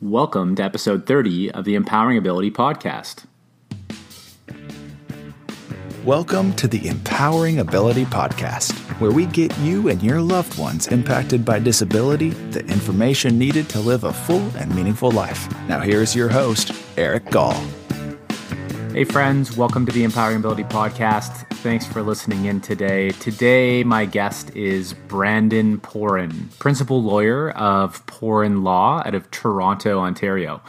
Welcome to episode 30 of the Empowering Ability Podcast. Welcome to the Empowering Ability Podcast, where we get you and your loved ones impacted by disability the information needed to live a full and meaningful life. Now here's your host, Eric Gall. Hey friends, welcome to the Empowering Ability Podcast. Thanks for listening in today. Today, my guest is Brendon Pooran, principal lawyer of Pooran Law out of Toronto, Ontario.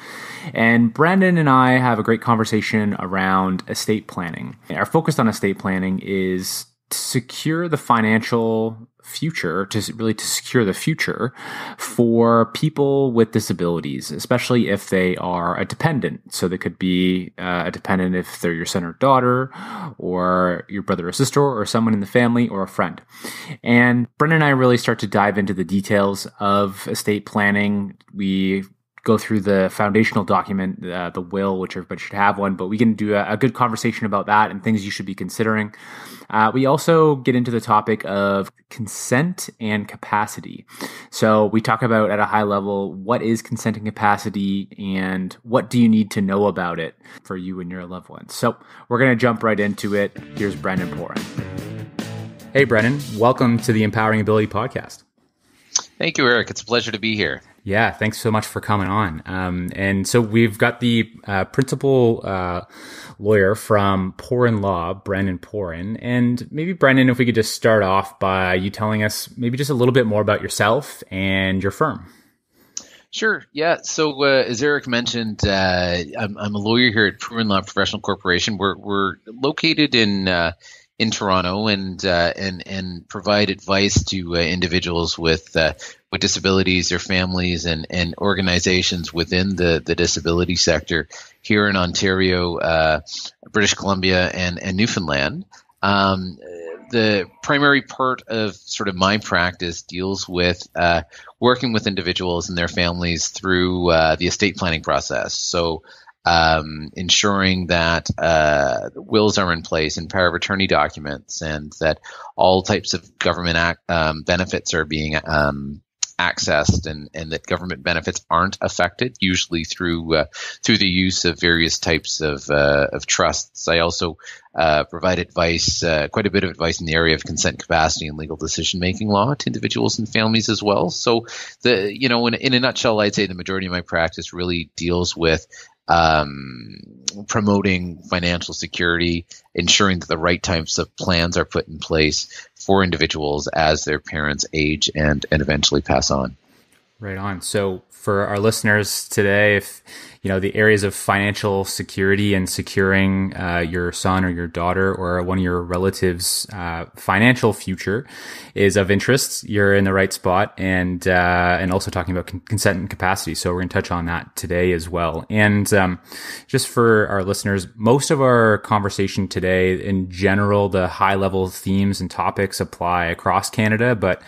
And Brendon and I have a great conversation around estate planning. Our focus on estate planning is to secure the financial future, to secure the future for people with disabilities, especially if they are a dependent. So they could be a dependent if they're your son or daughter, or your brother or sister, or someone in the family, or a friend. And Brendon and I really start to dive into the details of estate planning. We go through the foundational document, the will, which everybody should have one, but we can do a good conversation about that and things you should be considering. We also get into the topic of consent and capacity. So we talk about at a high level, what is consent and capacity and what do you need to know about it for you and your loved ones. So we're going to jump right into it. Here's Brendon Pooran. Hey, Brendon, welcome to the Empowering Ability Podcast. Thank you, Eric. It's a pleasure to be here. Yeah, thanks so much for coming on. And so we've got the principal lawyer from Pooran Law, Brendon Pooran. And maybe, Brendon, if we could just start off by you telling us maybe just a little bit more about yourself and your firm. Sure. Yeah. So as Eric mentioned, I'm a lawyer here at Pooran Law Professional Corporation. We're located in Toronto and provide advice to individuals with disabilities, their families, and organizations within the disability sector here in Ontario, British Columbia, and Newfoundland. The primary part of sort of my practice deals with working with individuals and their families through the estate planning process. So ensuring that wills are in place and power of attorney documents, and that all types of government benefits are being accessed, and that government benefits aren't affected, usually through the use of various types of trusts. I also provide advice, quite a bit of advice in the area of consent, capacity, and legal decision-making law to individuals and families as well. So in a nutshell, I'd say the majority of my practice really deals with promoting financial security, ensuring that the right types of plans are put in place for individuals as their parents age and eventually pass on. Right on. So for our listeners today, if the areas of financial security and securing your son or your daughter or one of your relatives' financial future is of interest, you're in the right spot. And also talking about consent and capacity. So we're going to touch on that today as well. And just for our listeners, most of our conversation today, in general, the high level themes and topics apply across Canada, but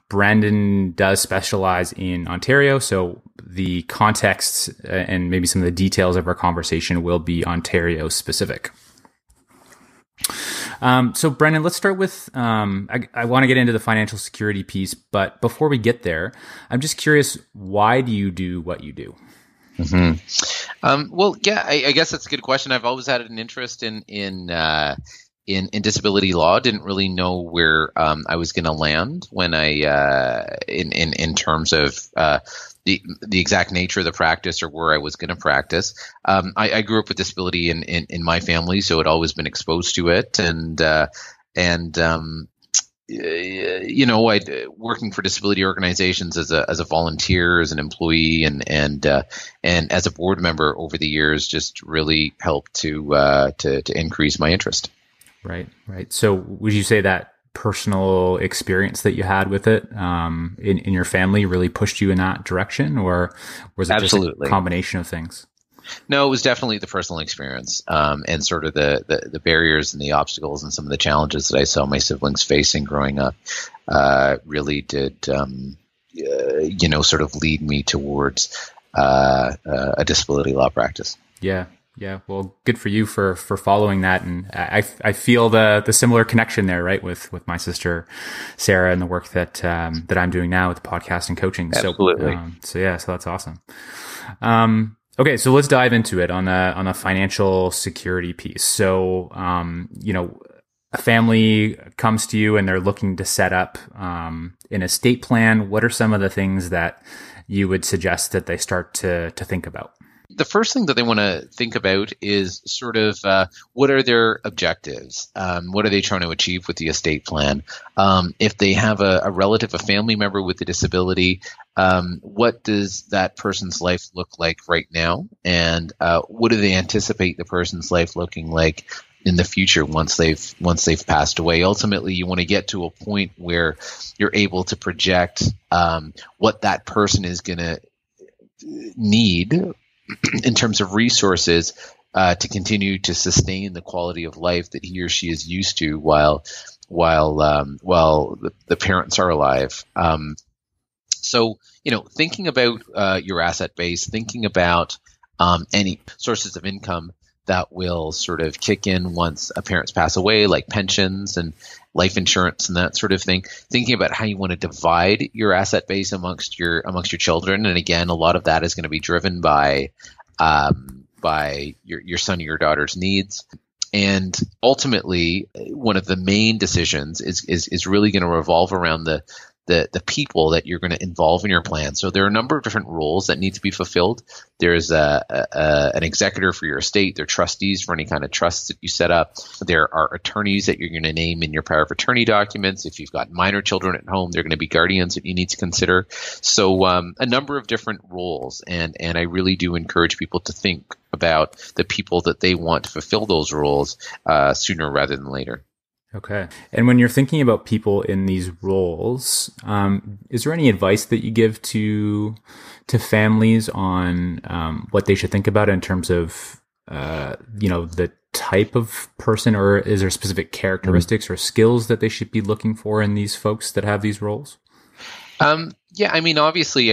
Brendon does specialize in Ontario, so the context and maybe some of the details of our conversation will be Ontario specific. So Brendon, let's start with, I want to get into the financial security piece, but before we get there, I'm just curious, why do you do what you do? Mm-hmm. Well, yeah, I guess that's a good question. I've always had an interest in disability law. Didn't really know where I was going to land when I in terms of the exact nature of the practice or where I was going to practice. I grew up with disability in my family, so I'd always been exposed to it, and I working for disability organizations as a volunteer, as an employee, and as a board member over the years, just really helped to increase my interest. Right. So would you say that personal experience that you had with it in your family really pushed you in that direction, or was it Absolutely. Just a combination of things? No, it was definitely the personal experience and sort of the barriers and the obstacles and some of the challenges that I saw my siblings facing growing up really did, sort of lead me towards a disability law practice. Yeah. Yeah. Well, good for you for following that. And I feel the similar connection there, right? With my sister, Sarah, and the work that I'm doing now with the podcast and coaching. Absolutely. So that's awesome. Okay. So let's dive into it on a financial security piece. So, a family comes to you and they're looking to set up, an estate plan. What are some of the things that you would suggest that they start to think about? The first thing that they want to think about is sort of what are their objectives? What are they trying to achieve with the estate plan? If they have a relative, a family member with a disability, what does that person's life look like right now? And what do they anticipate the person's life looking like in the future once they've passed away? Ultimately, you want to get to a point where you're able to project what that person is going to need in terms of resources to continue to sustain the quality of life that he or she is used to while the parents are alive. So, thinking about your asset base, thinking about any sources of income that will sort of kick in once a parent's pass away, like pensions and life insurance and that sort of thing. Thinking about how you want to divide your asset base amongst your children, and again, a lot of that is going to be driven by your son or your daughter's needs. And ultimately, one of the main decisions is really going to revolve around the people that you're going to involve in your plan. So there are a number of different roles that need to be fulfilled. There's an executor for your estate. There are trustees for any kind of trusts that you set up. There are attorneys that you're going to name in your power of attorney documents. If you've got minor children at home, there are going to be guardians that you need to consider. So a number of different roles. And I really do encourage people to think about the people that they want to fulfill those roles sooner rather than later. Okay. And when you're thinking about people in these roles, is there any advice that you give to families on what they should think about in terms of the type of person, or is there specific characteristics or skills that they should be looking for in these folks that have these roles? Obviously,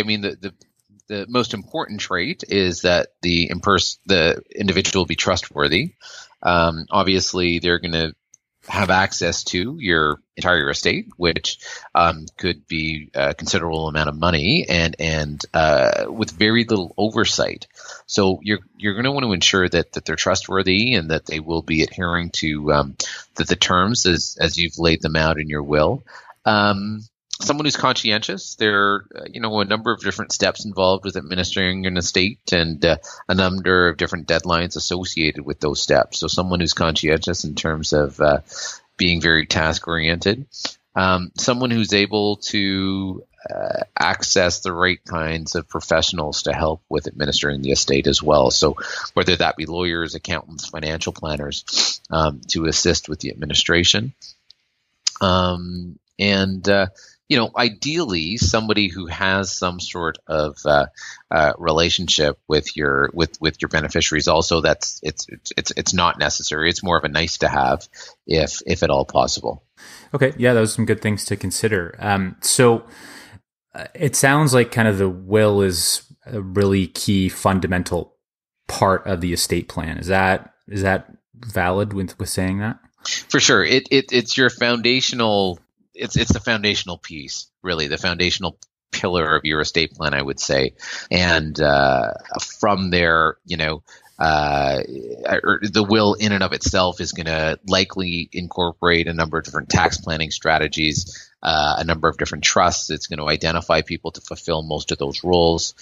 the most important trait is that the individual be trustworthy. Obviously, they're going to have access to your entire estate, which could be a considerable amount of money and with very little oversight. So you're going to want to ensure that they're trustworthy and that they will be adhering to the terms as you've laid them out in your will. Someone who's conscientious. There are, a number of different steps involved with administering an estate and a number of different deadlines associated with those steps. So someone who's conscientious in terms of being very task-oriented. Someone who's able to access the right kinds of professionals to help with administering the estate as well. So whether that be lawyers, accountants, financial planners to assist with the administration. Ideally, somebody who has some sort of relationship with your beneficiaries. Also, it's not necessary. It's more of a nice to have, if at all possible. Okay, yeah, those are some good things to consider. So it sounds like kind of the will is a really key fundamental part of the estate plan. Is that valid with saying that? For sure, it's your foundational. It's the foundational piece, really, the foundational pillar of your estate plan, I would say. And from there, the will in and of itself is going to likely incorporate a number of different tax planning strategies, a number of different trusts. It's going to identify people to fulfill most of those roles.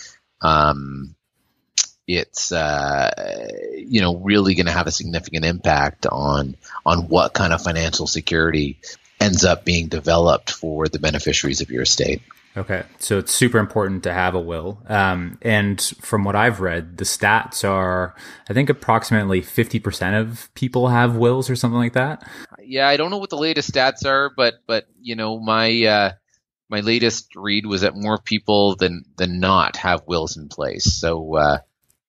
It's really going to have a significant impact on what kind of financial security ends up being developed for the beneficiaries of your estate. Okay. So it's super important to have a will. And from what I've read, the stats are, I think approximately 50% of people have wills or something like that. Yeah. I don't know what the latest stats are, but my latest read was that more people than not have wills in place. So,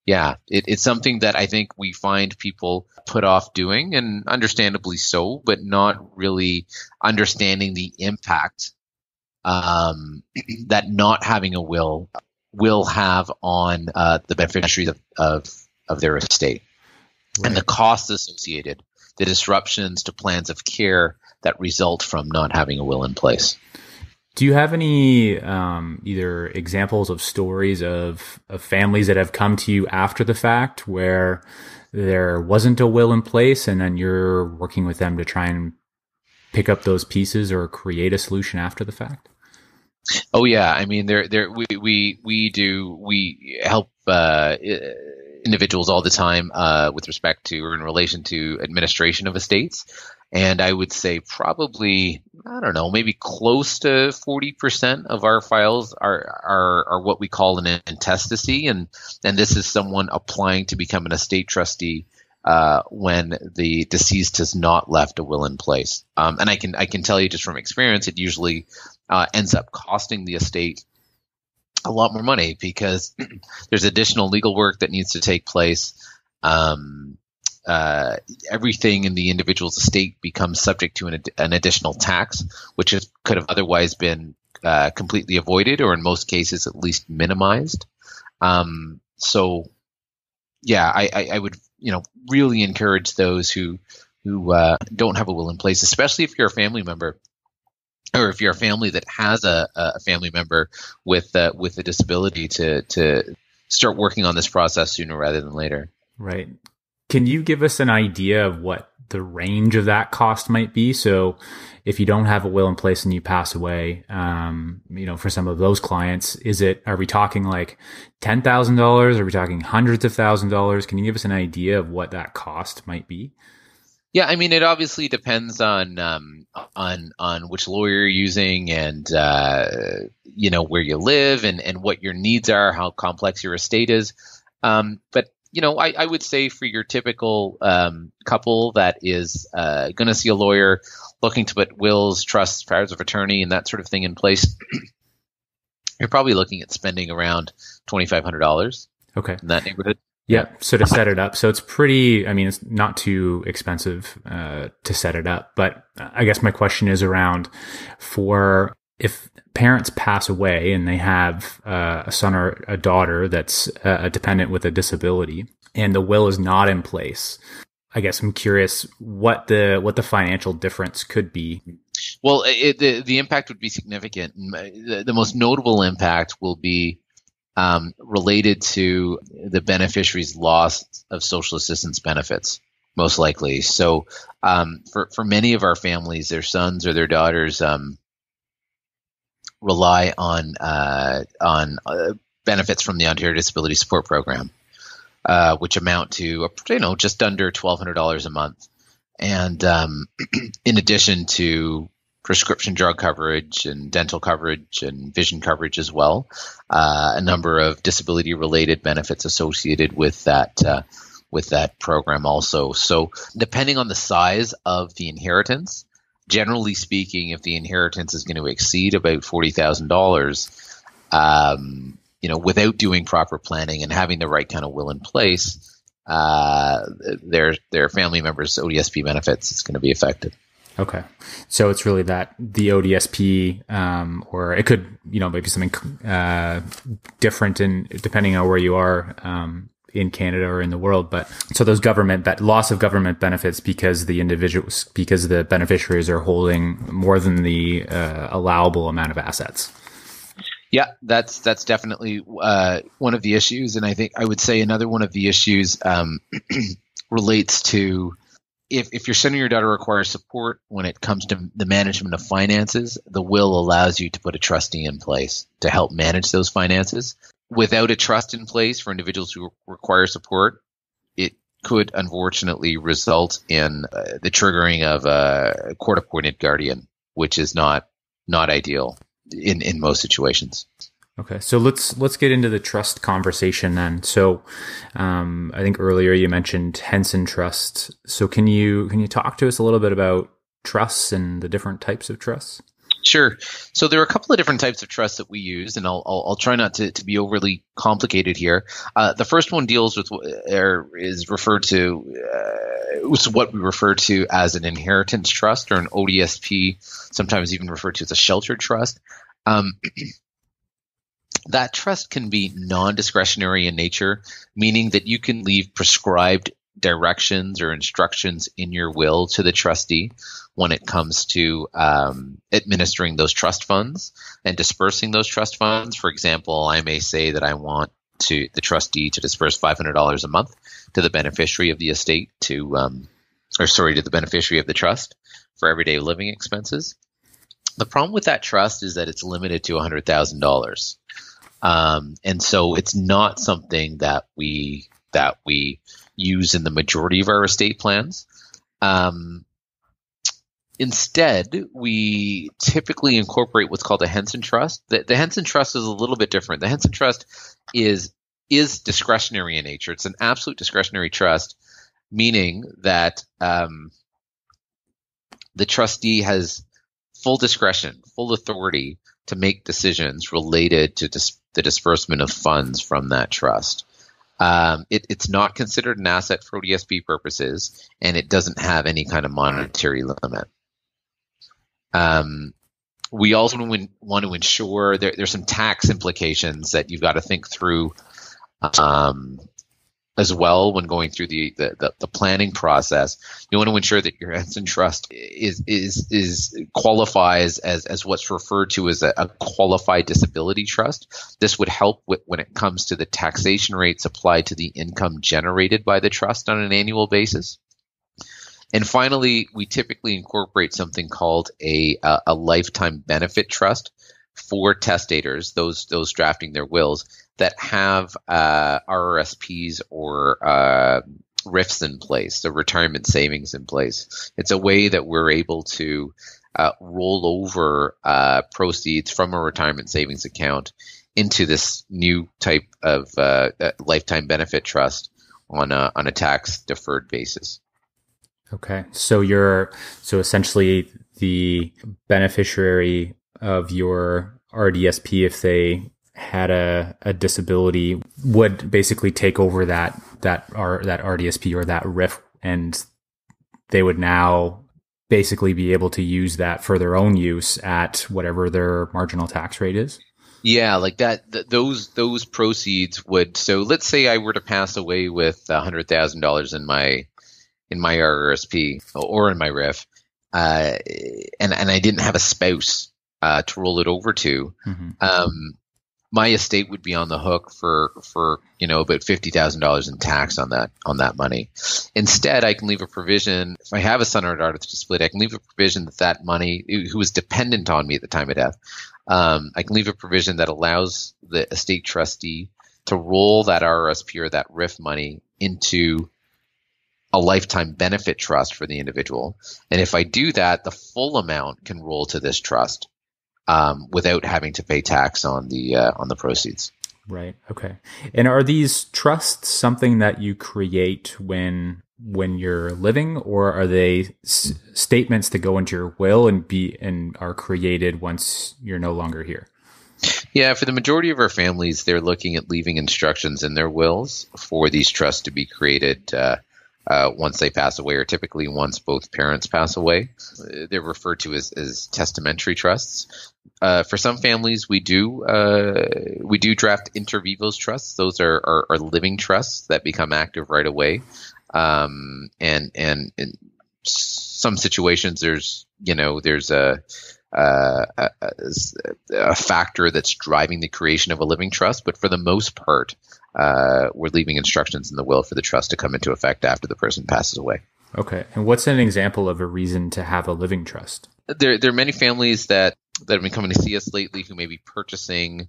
it's something that I think we find people put off doing, and understandably so, but not really understanding the impact that not having a will have on the beneficiaries of their estate. and the costs associated, the disruptions to plans of care that result from not having a will in place. Do you have any either examples of stories of families that have come to you after the fact where there wasn't a will in place, and then you're working with them to try and pick up those pieces or create a solution after the fact? Oh yeah, I mean, we help individuals all the time with respect to or in relation to administration of estates. And I would say probably, I don't know, maybe close to 40% of our files are what we call an intestacy, and this is someone applying to become an estate trustee when the deceased has not left a will in place. And I can tell you just from experience, it usually ends up costing the estate a lot more money because there's additional legal work that needs to take place. Everything in the individual's estate becomes subject to an additional tax, which could have otherwise been completely avoided, or in most cases at least minimized. So, yeah, I would really encourage those who don't have a will in place, especially if you're a family member, or if you're a family that has a family member with a disability, to start working on this process sooner rather than later. Right. Can you give us an idea of what the range of that cost might be? So if you don't have a will in place and you pass away, for some of those clients, are we talking like $10,000? Are we talking hundreds of $1,000s? Can you give us an idea of what that cost might be? Yeah, I mean, it obviously depends on which lawyer you're using, and where you live, and what your needs are, how complex your estate is. But I would say for your typical couple that is going to see a lawyer, looking to put wills, trusts, powers of attorney, and that sort of thing in place, you're probably looking at spending around $2,500. Okay, in that neighborhood. Yeah. So to set it up, so it's it's not too expensive to set it up. But I guess my question is around if parents pass away and they have a son or a daughter that's a dependent with a disability and the will is not in place, I guess I'm curious what the financial difference could be. Well, the impact would be significant. The most notable impact will be related to the beneficiary's loss of social assistance benefits, most likely. So for many of our families, their sons or their daughters rely on benefits from the Ontario Disability Support Program, which amount to just under $1,200 a month, and in addition to prescription drug coverage and dental coverage and vision coverage as well, a number of disability-related benefits associated with that program also. So depending on the size of the inheritance, generally speaking, if the inheritance is going to exceed about $40,000, without doing proper planning and having the right kind of will in place, their family members' ODSP benefits is going to be affected. Okay. So it's really that the ODSP, or it could, maybe something different depending on where you are in Canada or in the world. But so those that loss of government benefits because the beneficiaries are holding more than the allowable amount of assets. Yeah, that's definitely one of the issues. And I would say another one of the issues relates to if your son or your daughter requires support when it comes to the management of finances, the will allows you to put a trustee in place to help manage those finances. Without a trust in place for individuals who require support, it could unfortunately result in the triggering of a court-appointed guardian, which is not ideal in most situations. Okay, so let's get into the trust conversation then. So, I think earlier you mentioned Henson Trust. So can you talk to us a little bit about trusts and the different types of trusts? Sure. So there are a couple of different types of trusts that we use, and I'll try not to be overly complicated here. The first one deals with is referred to it's what we refer to as an inheritance trust, or an ODSP, sometimes even referred to as a sheltered trust. That trust can be non-discretionary in nature, meaning that you can leave prescribed directions or instructions in your will to the trustee when it comes to administering those trust funds and dispersing those trust funds. For example, I may say that I want the trustee to disperse $500 a month to the beneficiary of the estate to the beneficiary of the trust for everyday living expenses. The problem with that trust is that it's limited to $100,000. And so it's not something that we use in the majority of our estate plans. Instead, we typically incorporate what's called a Henson Trust. The Henson Trust is a little bit different. The Henson Trust is discretionary in nature. It's an absolute discretionary trust, meaning that the trustee has full discretion, full authority to make decisions related to the disbursement of funds from that trust. It's not considered an asset for ODSP purposes, and it doesn't have any kind of monetary limit. We also want to ensure there's some tax implications that you've got to think through as well when going through the planning process. You want to ensure that your Henson Trust is qualifies as what's referred to as a qualified disability trust. This would help when it comes to the taxation rates applied to the income generated by the trust on an annual basis. And finally, we typically incorporate something called a lifetime benefit trust for testators, those drafting their wills, that have RRSPs or RIFs in place, so retirement savings in place. It's a way that we're able to roll over proceeds from a retirement savings account into this new type of lifetime benefit trust on a tax deferred basis. Okay, so essentially the beneficiary of your RDSP, if they had a disability, would basically take over that RDSP or that RIF, and they would now basically be able to use that for their own use at whatever their marginal tax rate is. Yeah, like that. Those proceeds would. So let's say I were to pass away with $100,000 in my RRSP or in my RIF, and I didn't have a spouse to roll it over to. Mm-hmm. My estate would be on the hook for about $50,000 in tax on that money. Instead, I can leave a provision. If I have a son or a daughter to split, I can leave a provision that money, who is dependent on me at the time of death, I can leave a provision that allows the estate trustee to roll that RRSP or that RIF money into a lifetime benefit trust for the individual. And if I do that, the full amount can roll to this trust without having to pay tax on the proceeds. Right. Okay. And are these trusts something that you create when you're living, or are they statements that go into your will and are created once you're no longer here? Yeah, for the majority of our families, they're looking at leaving instructions in their wills for these trusts to be created once they pass away, or typically once both parents pass away. They're referred to as testamentary trusts. For some families, we do draft inter vivos trusts. Those are living trusts that become active right away. And in some situations, there's a factor that's driving the creation of a living trust. But for the most part, we're leaving instructions in the will for the trust to come into effect after the person passes away. Okay. And what's an example of a reason to have a living trust? There are many families that have been coming to see us lately who may be purchasing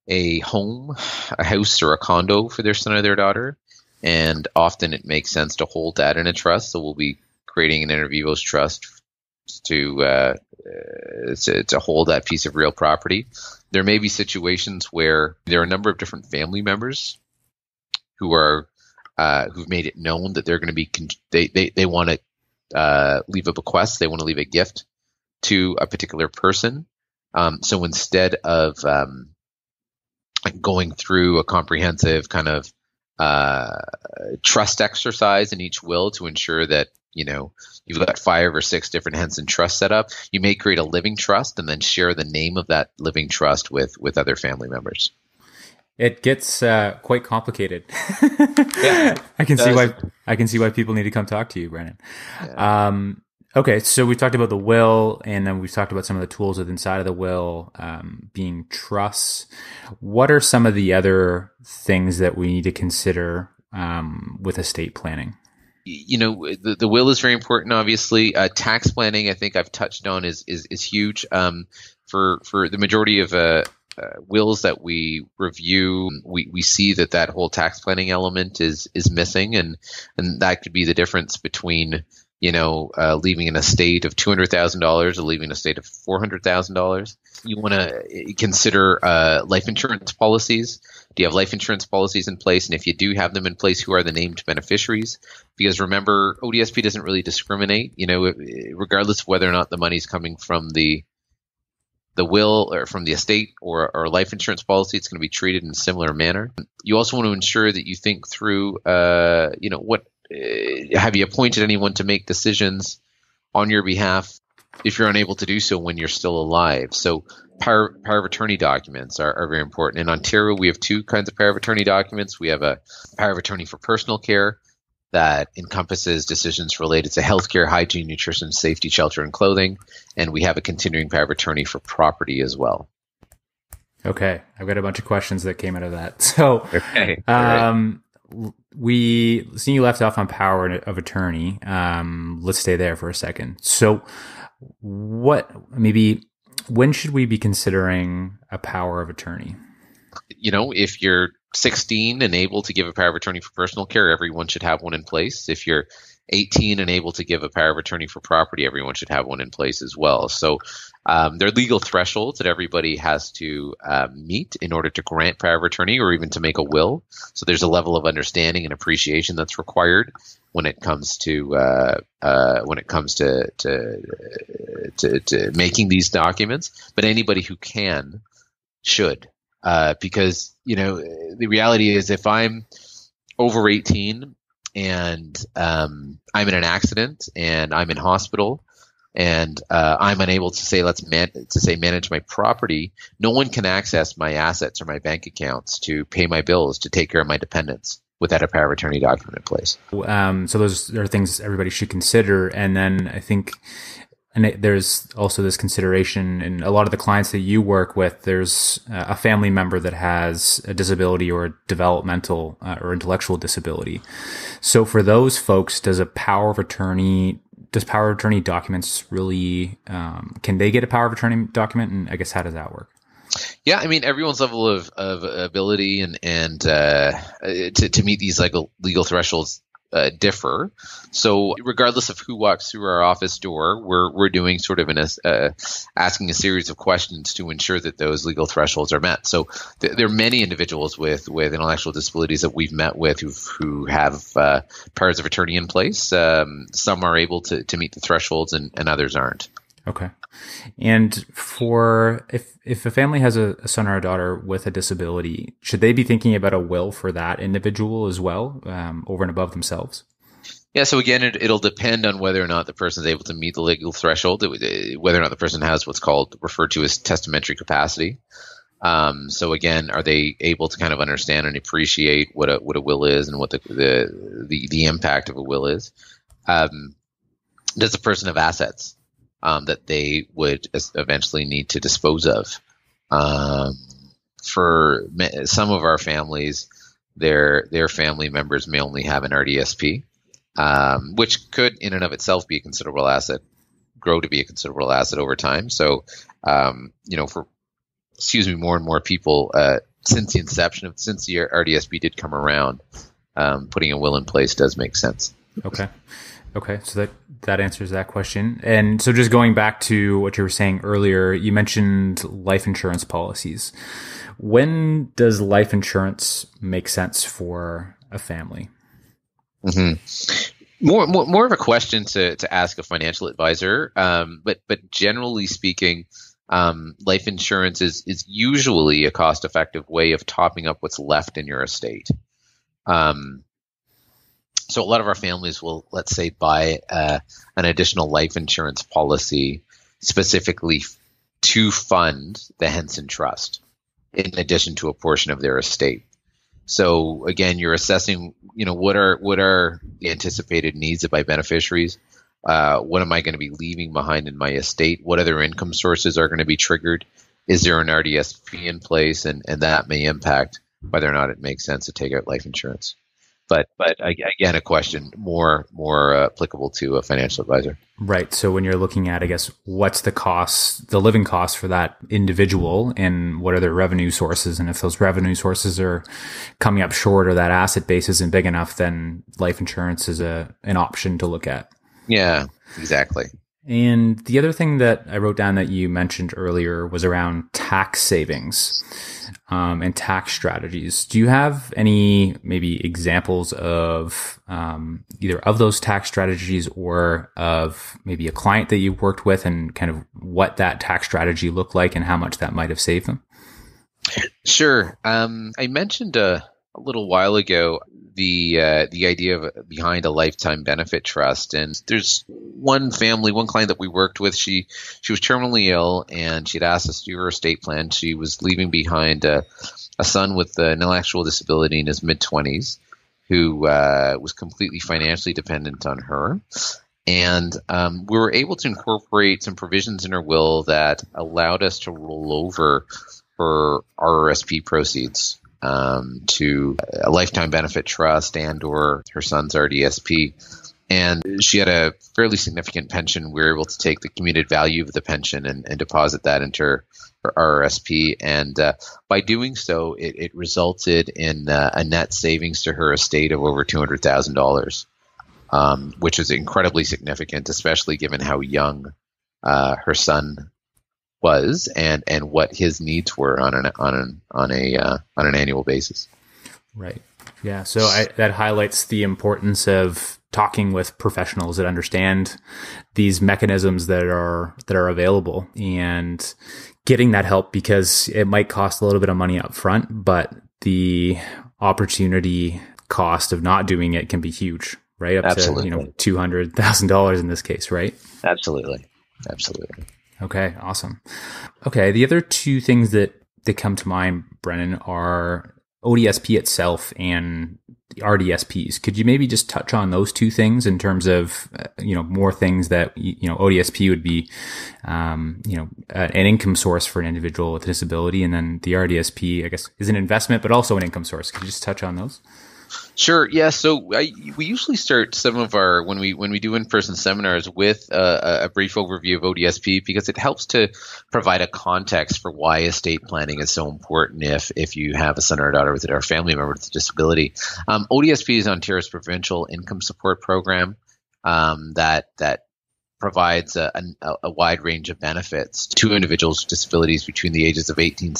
a home, a house, or a condo for their son or their daughter. And often it makes sense to hold that in a trust. So we'll be creating an inter vivos trust to hold that piece of real property. There may be situations where there are a number of different family members who are who've made it known that they're going to be they want to leave a bequest, they want to leave a gift to a particular person. So instead of going through a comprehensive kind of trust exercise in each will to ensure that you've got 5 or 6 different Henson trusts set up, you may create a living trust and then share the name of that living trust with other family members. It gets quite complicated. Yeah, I can I can see why people need to come talk to you, Brendon. Yeah. Okay, so we've talked about the will, and then we've talked about some of the tools within inside of the will, being trusts. What are some of the other things that we need to consider with estate planning? The will is very important, obviously. Tax planning, I think I've touched on, is huge. For the majority of wills that we review, we see that whole tax planning element is missing, and that could be the difference between leaving an estate of $200,000 or leaving an estate of $400,000. You want to consider life insurance policies. Do you have life insurance policies in place? And if you do have them in place, who are the named beneficiaries? Because remember, ODSP doesn't really discriminate, regardless of whether or not the money's coming from the will or from the estate or life insurance policy, it's going to be treated in a similar manner. You also want to ensure that you think through, what have you appointed anyone to make decisions on your behalf if you're unable to do so when you're still alive? So power of attorney documents are very important. In Ontario, we have two kinds of power of attorney documents. We have a power of attorney for personal care that encompasses decisions related to healthcare, hygiene, nutrition, safety, shelter, and clothing. And we have a continuing power of attorney for property as well. Okay. I've got a bunch of questions that came out of that. So, okay. We see you left off on power of attorney. Let's stay there for a second. So when should we be considering a power of attorney? If you're 16 and able to give a power of attorney for personal care, everyone should have one in place. If you're 18 and able to give a power of attorney for property, everyone should have one in place as well. So there are legal thresholds that everybody has to meet in order to grant power of attorney or even to make a will. So there's a level of understanding and appreciation that's required when it comes to making these documents. But anybody who can should, because the reality is, if I'm over 18 and I'm in an accident and I'm in hospital and I'm unable to manage my property, no one can access my assets or my bank accounts to pay my bills, to take care of my dependents without a power of attorney document in place. So those are things everybody should consider. And then I think there's also this consideration in a lot of the clients that you work with. There's a family member that has a disability or a developmental or intellectual disability. So for those folks, does power of attorney documents really, can they get a power of attorney document? And I guess, how does that work? Yeah, I mean, everyone's level of ability and to meet these legal thresholds differ. So regardless of who walks through our office door, we're doing sort of asking a series of questions to ensure that those legal thresholds are met. So there are many individuals with intellectual disabilities that we've met with who have powers of attorney in place. Some are able to meet the thresholds and others aren't. Okay. And if a family has a son or a daughter with a disability, should they be thinking about a will for that individual as well, over and above themselves? Yeah. So again, it'll depend on whether or not the person is able to meet the legal threshold, whether or not the person has what's referred to as testamentary capacity. So again, are they able to kind of understand and appreciate what a will is and what the impact of a will is? Does the person have assets that they would eventually need to dispose of? For some of our families, their family members may only have an RDSP, which could in and of itself be a considerable asset, grow to be a considerable asset over time. So, more and more people, since the RDSP did come around, putting a will in place does make sense. Okay, so that answers that question. And so just going back to what you were saying earlier, you mentioned life insurance policies. When does life insurance make sense for a family? Mm-hmm. More of a question to ask a financial advisor, but generally speaking, life insurance is usually a cost-effective way of topping up what's left in your estate. So a lot of our families will, let's say, buy an additional life insurance policy specifically to fund the Henson Trust, in addition to a portion of their estate. So again, you're assessing, what are the anticipated needs of my beneficiaries? What am I going to be leaving behind in my estate? What other income sources are going to be triggered? Is there an RDSP in place? And that may impact whether or not it makes sense to take out life insurance. But again, a question more applicable to a financial advisor. Right. So when you're looking at, I guess, what's the living cost for that individual, and what are their revenue sources? And if those revenue sources are coming up short, or that asset base isn't big enough, then life insurance is an option to look at. Yeah, exactly. And the other thing that I wrote down that you mentioned earlier was around tax savings and tax strategies. Do you have any maybe examples of either of those tax strategies, or of maybe a client that you've worked with, and kind of what that tax strategy looked like and how much that might have saved them? Sure. I mentioned a little while ago the idea behind a lifetime benefit trust, and there's one client that we worked with. She was terminally ill, and she'd asked us to do her estate plan. She was leaving behind a son with an intellectual disability in his mid-20s, who was completely financially dependent on her. And we were able to incorporate some provisions in her will that allowed us to roll over her RRSP proceeds to a lifetime benefit trust and or her son's RDSP. And she had a fairly significant pension. We were able to take the commuted value of the pension and deposit that into her RRSP. And by doing so, it resulted in a net savings to her estate of over $200,000, which is incredibly significant, especially given how young her son was and what his needs were on an annual basis. Right. Yeah. So that highlights the importance of talking with professionals that understand these mechanisms that are available, and getting that help, because it might cost a little bit of money up front, but the opportunity cost of not doing it can be huge, right? Up Absolutely. to $200,000 in this case, right? Absolutely. Okay, awesome. Okay, the other two things that come to mind, Brennan, are ODSP itself and the RDSPs. Could you maybe just touch on those two things in terms of, more things that, ODSP would be, an income source for an individual with a disability, and then the RDSP, I guess, is an investment, but also an income source. Could you just touch on those? Sure. Yeah. So we usually start some of our when we do in-person seminars with a brief overview of ODSP, because it helps to provide a context for why estate planning is so important if you have a son or a daughter with it, or a family member with a disability. ODSP is Ontario's provincial income support program that provides a wide range of benefits to individuals with disabilities between the ages of 18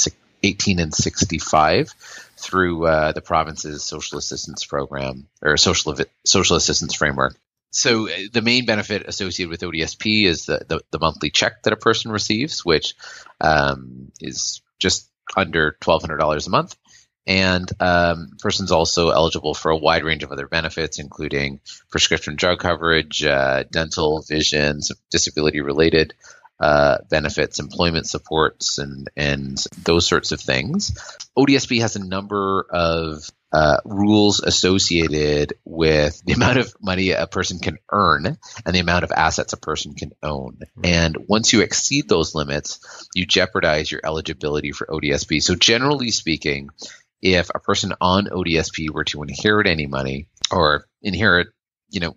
and 65 through the province's social assistance program, or social assistance framework. So the main benefit associated with ODSP is the monthly check that a person receives, which is just under $1,200 a month. And person's also eligible for a wide range of other benefits, including prescription drug coverage, dental, vision, disability-related benefits, employment supports, and those sorts of things. ODSP has a number of rules associated with the amount of money a person can earn and the amount of assets a person can own. And once you exceed those limits, you jeopardize your eligibility for ODSP. So generally speaking, if a person on ODSP were to inherit any money, or inherit,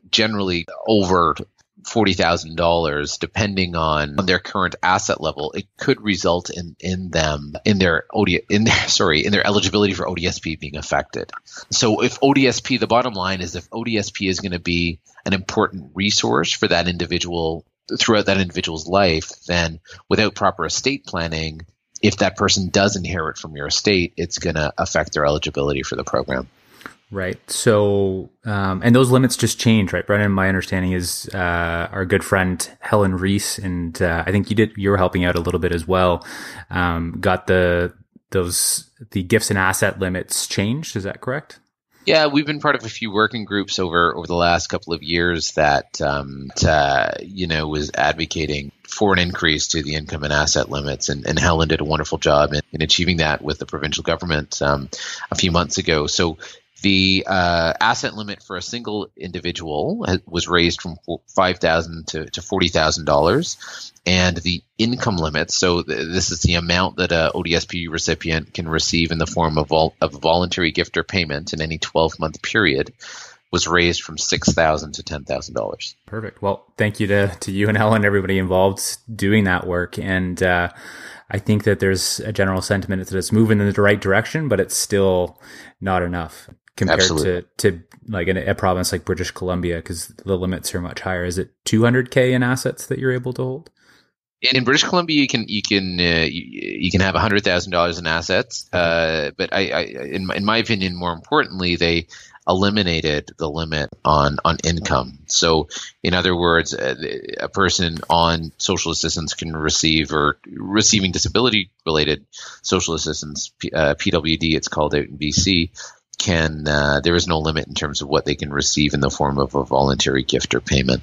generally over $40,000, depending on their current asset level, it could result in their eligibility for ODSP being affected. So if ODSP, the bottom line is, if ODSP is going to be an important resource for that individual throughout that individual's life, then without proper estate planning, if that person does inherit from your estate, it's going to affect their eligibility for the program. Right. So, and those limits just change, right, Brendan? My understanding is our good friend Helen Reese, and I think you were helping out a little bit as well, got the gifts and asset limits changed. Is that correct? Yeah, we've been part of a few working groups over the last couple of years that was advocating for an increase to the income and asset limits. And Helen did a wonderful job in achieving that with the provincial government a few months ago. So the asset limit for a single individual was raised from $5,000 to $40,000, and the income limit. So this is the amount that a ODSP recipient can receive in the form of a voluntary gift or payment in any 12-month period, was raised from $6,000 to $10,000. Perfect. Well, thank you to you and Helen, everybody involved doing that work. And I think that there's a general sentiment that it's moving in the right direction, but it's still not enough compared to like a province like British Columbia, because the limits are much higher. Is it $200K in assets that you're able to hold? In British Columbia, you can have $100,000 in assets, but in my opinion, more importantly, they eliminated the limit on income. So, in other words, a person on social assistance can receive, or receiving disability-related social assistance, PWD, it's called out in BC. There is no limit in terms of what they can receive in the form of a voluntary gift or payment.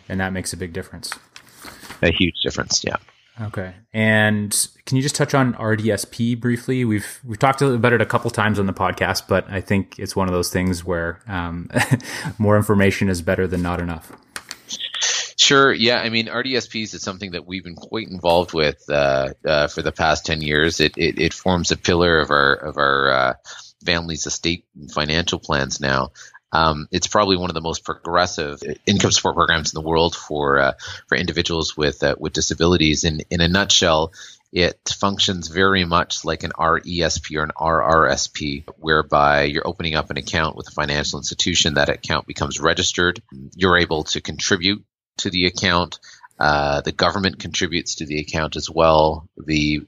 And that makes a big difference. A huge difference, yeah. Okay. And can you just touch on RDSP briefly? We've talked about it a couple times on the podcast, but I think it's one of those things where more information is better than not enough. Sure. Yeah. I mean, RDSPs is something that we've been quite involved with for the past 10 years. It forms a pillar of our family's estate and financial plans now. It's probably one of the most progressive income support programs in the world for individuals with disabilities. In a nutshell, it functions very much like an RESP or an RRSP, whereby you're opening up an account with a financial institution. That account becomes registered. You're able to contribute to the account. The government contributes to the account as well. The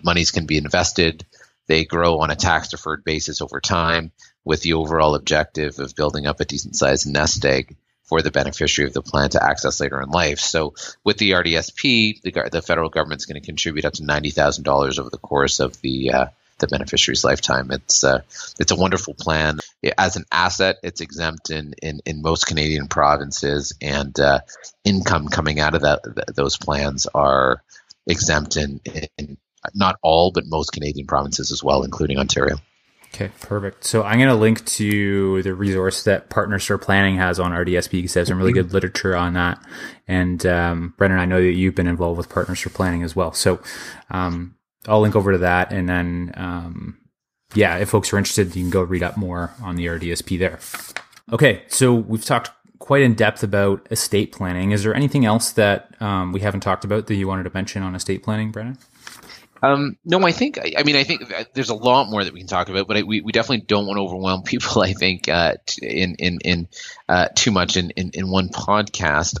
monies can be invested. They grow on a tax-deferred basis over time, with the overall objective of building up a decent-sized nest egg for the beneficiary of the plan to access later in life. So with the RDSP, the federal government's going to contribute up to $90,000 over the course of the beneficiary's lifetime. It's a wonderful plan. As an asset, it's exempt in most Canadian provinces, and income coming out of those plans are exempt in not all, but most Canadian provinces as well, including Ontario. Okay, perfect. So I'm going to link to the resource that Partners for Planning has on RDSP, because they have some really good literature on that. And Brendon, I know that you've been involved with Partners for Planning as well. So I'll link over to that. And then, if folks are interested, you can go read up more on the RDSP there. Okay, so we've talked quite in depth about estate planning. Is there anything else that we haven't talked about that you wanted to mention on estate planning, Brendon? No, I think there's a lot more that we can talk about, but we definitely don't want to overwhelm people, I think, in too much in one podcast.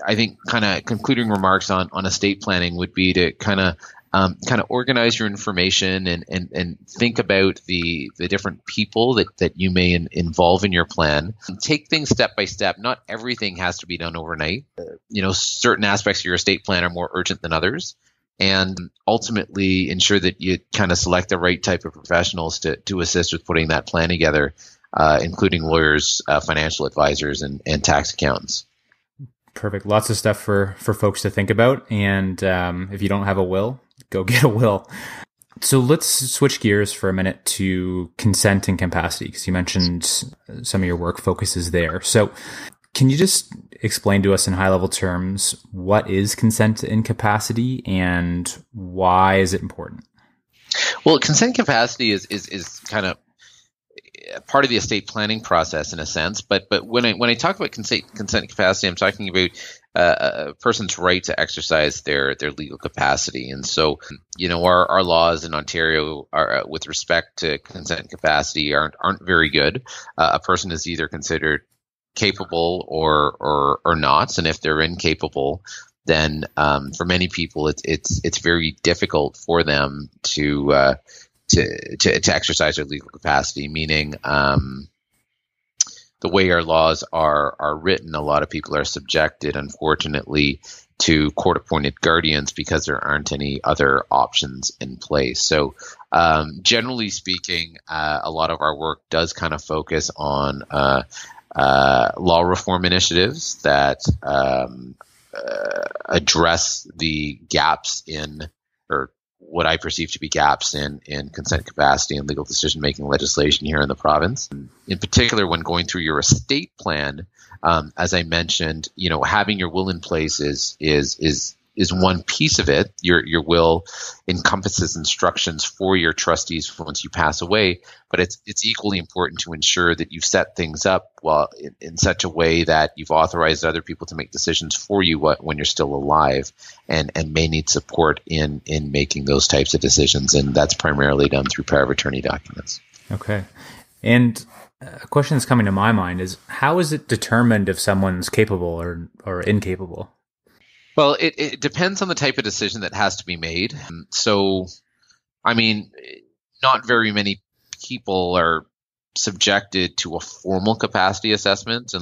I think kind of concluding remarks on estate planning would be to kind of organize your information and think about the different people that you may involve in your plan. Take things step by step. Not everything has to be done overnight. Certain aspects of your estate plan are more urgent than others, and ultimately ensure that you kind of select the right type of professionals to assist with putting that plan together, including lawyers, financial advisors, and tax accountants. Perfect. Lots of stuff for folks to think about. And if you don't have a will, go get a will. So let's switch gears for a minute to consent and capacity, because you mentioned some of your work focuses there. So can you just explain to us in high-level terms what is consent and capacity and why is it important? Well, consent capacity is kind of part of the estate planning process in a sense, but when I talk about consent capacity, I'm talking about a person's right to exercise their legal capacity. And so, our laws in Ontario are, with respect to consent capacity, aren't very good. A person is either considered capable or not, and if they're incapable, then for many people it's very difficult for them to exercise their legal capacity, meaning the way our laws are written, a lot of people are subjected, unfortunately, to court-appointed guardians because there aren't any other options in place. So generally speaking, a lot of our work does kind of focus on law reform initiatives that address the gaps in, or what I perceive to be gaps in consent capacity and legal decision-making legislation here in the province. In particular, when going through your estate plan, as I mentioned, having your will in place is one piece of it. Your will encompasses instructions for your trustees once you pass away, but it's equally important to ensure that you've set things up in such a way that you've authorized other people to make decisions for you when you're still alive, and may need support in making those types of decisions, and that's primarily done through power of attorney documents. Okay. And a question that's coming to my mind is, how is it determined if someone's capable or incapable? Well, it depends on the type of decision that has to be made. So, I mean, not very many people are subjected to a formal capacity assessment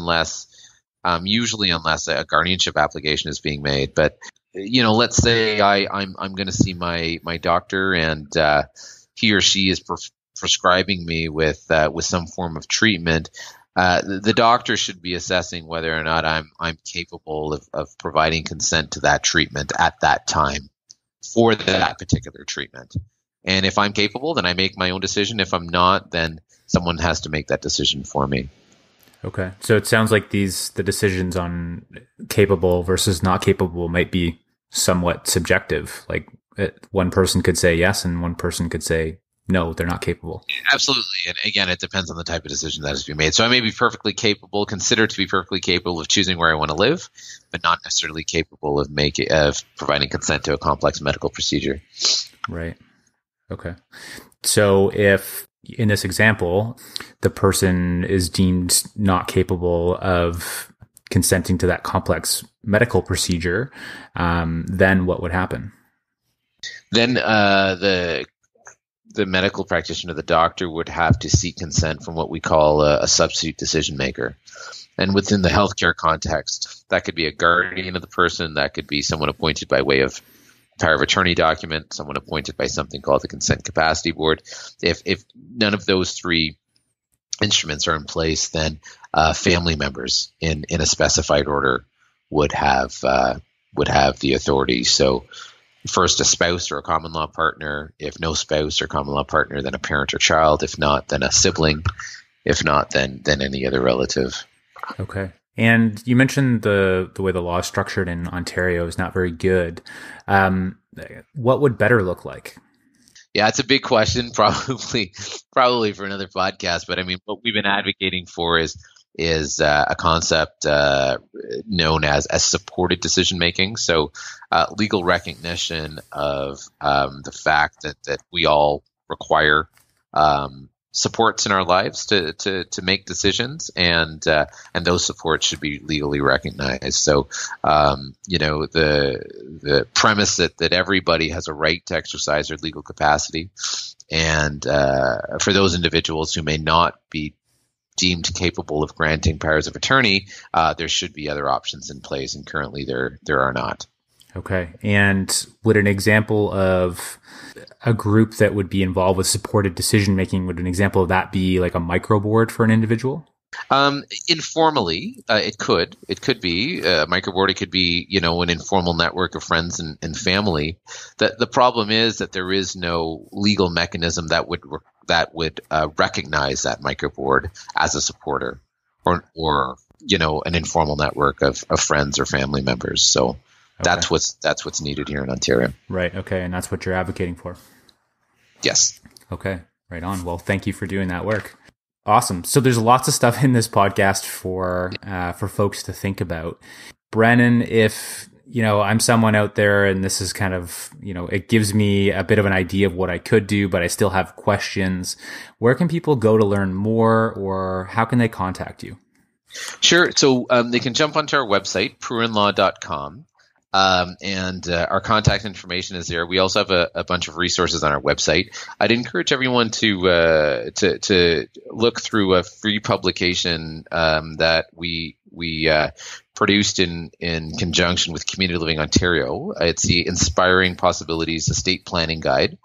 usually unless a guardianship application is being made. But, let's say I'm going to see my doctor, and he or she is prescribing me with some form of treatment. The doctor should be assessing whether or not I'm capable of providing consent to that treatment at that time for that particular treatment. And if I'm capable, then I make my own decision. If I'm not, then someone has to make that decision for me. Okay. So it sounds like the decisions on capable versus not capable might be somewhat subjective. Like one person could say yes, and one person could say no, they're not capable. Absolutely. And again, it depends on the type of decision that is to be made. So I may be considered to be perfectly capable of choosing where I want to live, but not necessarily capable of providing consent to a complex medical procedure. Right. Okay. So if in this example, the person is deemed not capable of consenting to that complex medical procedure, then what would happen? Then the medical practitioner, the doctor, would have to seek consent from what we call a substitute decision maker. And within the healthcare context, that could be a guardian of the person, that could be someone appointed by way of power of attorney document, someone appointed by something called the Consent Capacity Board. If none of those three instruments are in place, then family members in a specified order would have the authority. So first, a spouse or a common law partner. If no spouse or common law partner, then a parent or child. If not, then a sibling. If not, then any other relative. Okay. And you mentioned the way the law is structured in Ontario is not very good. What would better look like? Yeah, it's a big question, probably for another podcast. But I mean, what we've been advocating for is a concept known as supported decision making. So legal recognition of the fact that we all require supports in our lives to make decisions, and those supports should be legally recognized. So the premise that everybody has a right to exercise their legal capacity, and for those individuals who may not be deemed capable of granting powers of attorney, there should be other options in place, and currently there are not. Okay. And would an example of a group that would be involved with supported decision making, would an example of that be like a microboard for an individual? Informally, it could be a microboard. It could be, an informal network of friends and family. The problem is that there is no legal mechanism that would recognize that microboard as a supporter, or an informal network of friends or family members. So that's what's needed here in Ontario. Right. Okay. And that's what you're advocating for. Yes. Okay. Right on. Well, thank you for doing that work. Awesome. So there's lots of stuff in this podcast for folks to think about. Brennan, if I'm someone out there and this is kind of, it gives me a bit of an idea of what I could do, but I still have questions, where can people go to learn more, or how can they contact you? Sure. So they can jump onto our website, pooranlaw.com. And our contact information is there. We also have a bunch of resources on our website. I'd encourage everyone to look through a free publication that we produced in conjunction with Community Living Ontario. It's the Inspiring Possibilities Estate Planning Guide.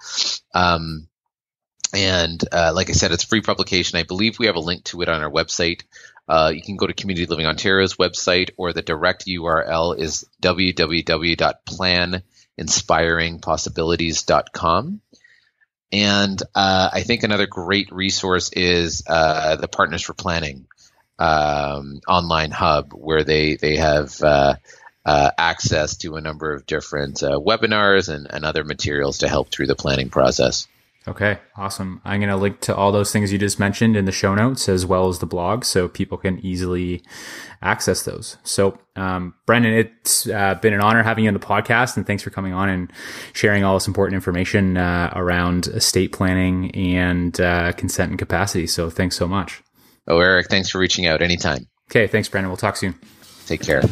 And like I said, it's free publication. I believe we have a link to it on our website. You can go to Community Living Ontario's website, or the direct URL is www.planinspiringpossibilities.com. And I think another great resource is the Partners for Planning online hub, where they have access to a number of different webinars and other materials to help through the planning process. Okay, awesome. I'm going to link to all those things you just mentioned in the show notes, as well as the blog, so people can easily access those. So, Brendon, it's been an honor having you on the podcast, and thanks for coming on and sharing all this important information around estate planning and consent and capacity. So thanks so much. Oh, Eric, thanks for reaching out anytime. Okay, thanks, Brendon. We'll talk soon. Take care.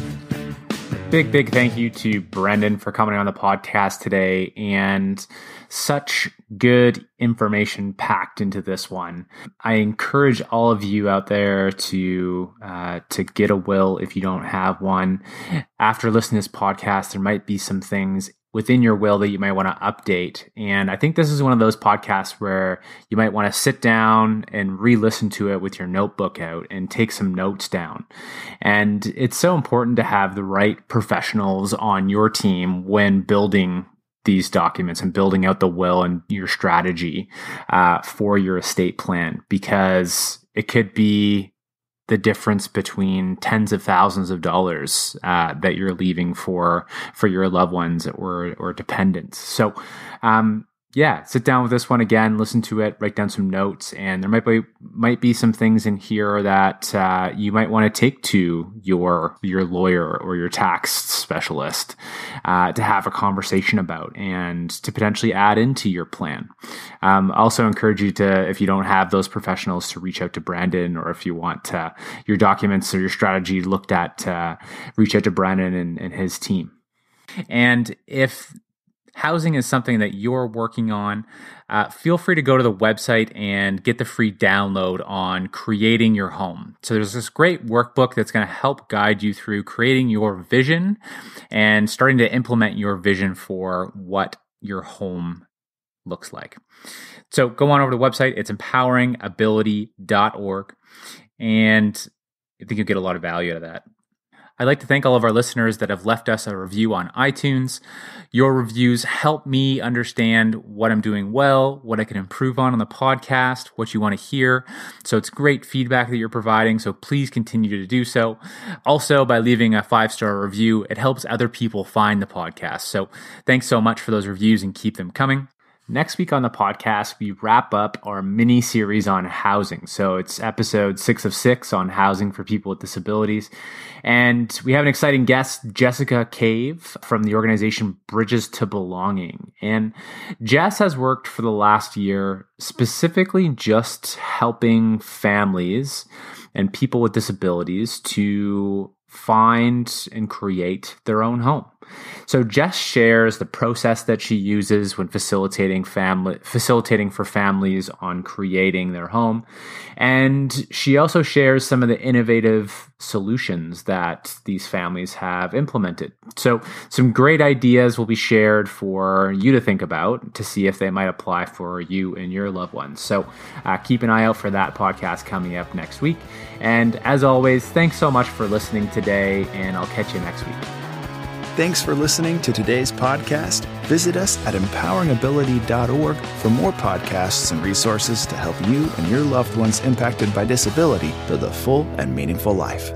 Big thank you to Brendon for coming on the podcast today, and such good information packed into this one. I encourage all of you out there to get a will if you don't have one. After listening to this podcast, there might be some things within your will that you might want to update. And I think this is one of those podcasts where you might want to sit down and re-listen to it with your notebook out and take some notes down. And it's so important to have the right professionals on your team when building these documents and building out the will and your strategy for your estate plan, because it could be the difference between tens of thousands of dollars that you're leaving for your loved ones or dependents. So, sit down with this one again, listen to it, write down some notes, and there might be some things in here that you might want to take to your lawyer or your tax specialist to have a conversation about and to potentially add into your plan. Also encourage you to, if you don't have those professionals, to reach out to Brendon, or if you want your documents or your strategy looked at, reach out to Brendon and his team. And if housing is something that you're working on, feel free to go to the website and get the free download on creating your home. So there's this great workbook that's going to help guide you through creating your vision and starting to implement your vision for what your home looks like. So go on over to the website. It's empoweringability.org. And I think you'll get a lot of value out of that. I'd like to thank all of our listeners that have left us a review on iTunes. Your reviews help me understand what I'm doing well, what I can improve on the podcast, what you want to hear. So it's great feedback that you're providing, so please continue to do so. Also, by leaving a 5-star review, it helps other people find the podcast. So thanks so much for those reviews, and keep them coming. Next week on the podcast, we wrap up our mini series on housing. So it's episode 6 of 6 on housing for people with disabilities. And we have an exciting guest, Jessica Cave from the organization Bridges to Belonging. And Jess has worked for the last year specifically just helping families and people with disabilities to find and create their own home. So Jess shares the process that she uses when facilitating for families on creating their home. And she also shares some of the innovative solutions that these families have implemented. So some great ideas will be shared for you to think about to see if they might apply for you and your loved ones. So keep an eye out for that podcast coming up next week. And as always, thanks so much for listening today, and I'll catch you next week. Thanks for listening to today's podcast. Visit us at empoweringability.org for more podcasts and resources to help you and your loved ones impacted by disability live a full and meaningful life.